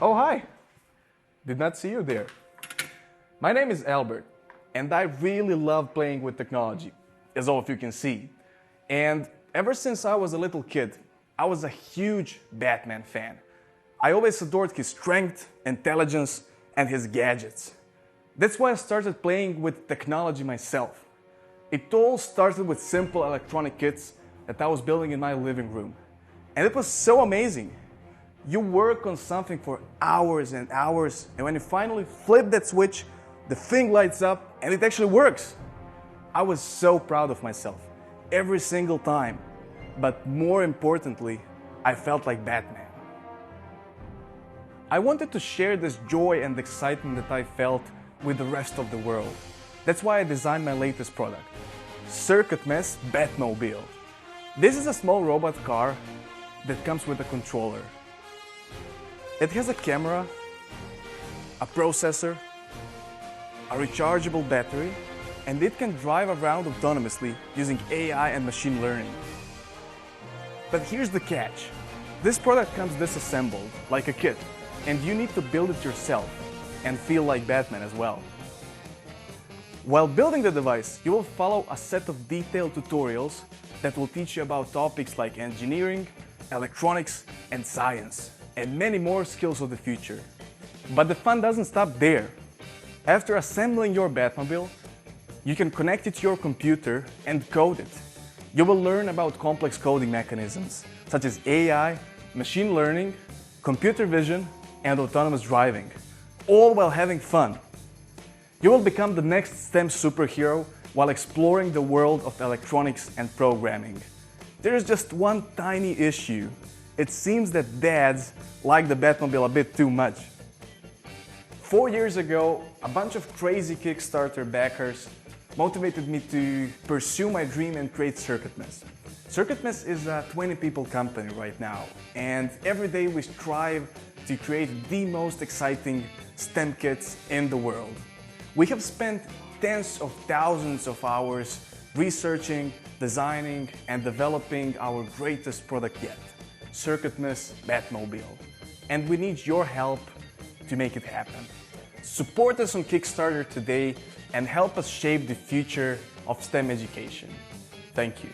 Oh, hi! Did not see you there. My name is Albert, and I really love playing with technology, as all of you can see. And ever since I was a little kid, I was a huge Batman fan. I always adored his strength, intelligence, and his gadgets. That's why I started playing with technology myself. It all started with simple electronic kits that I was building in my living room. And it was so amazing. You work on something for hours and hours, and when you finally flip that switch, the thing lights up and it actually works. I was so proud of myself every single time. But more importantly, I felt like Batman. I wanted to share this joy and excitement that I felt with the rest of the world. That's why I designed my latest product, CIRCUITMESS Batmobile. This is a small robot car that comes with a controller. It has a camera, a processor, a rechargeable battery, and it can drive around autonomously using AI and machine learning. But here's the catch. This product comes disassembled, like a kit, and you need to build it yourself and feel like Batman as well. While building the device, you will follow a set of detailed tutorials that will teach you about topics like engineering, electronics, and science, and many more skills of the future. But the fun doesn't stop there. After assembling your Batmobile, you can connect it to your computer and code it. You will learn about complex coding mechanisms, such as AI, machine learning, computer vision, and autonomous driving, all while having fun. You will become the next STEM superhero while exploring the world of electronics and programming. There is just one tiny issue. It seems that dads like the Batmobile a bit too much. 4 years ago, a bunch of crazy Kickstarter backers motivated me to pursue my dream and create CIRCUITMESS. CIRCUITMESS is a 20-people company right now, and every day we strive to create the most exciting STEM kits in the world. We have spent tens of thousands of hours researching, designing, and developing our greatest product yet, CIRCUITMESS Batmobile. And we need your help to make it happen. Support us on Kickstarter today and help us shape the future of STEM education. Thank you.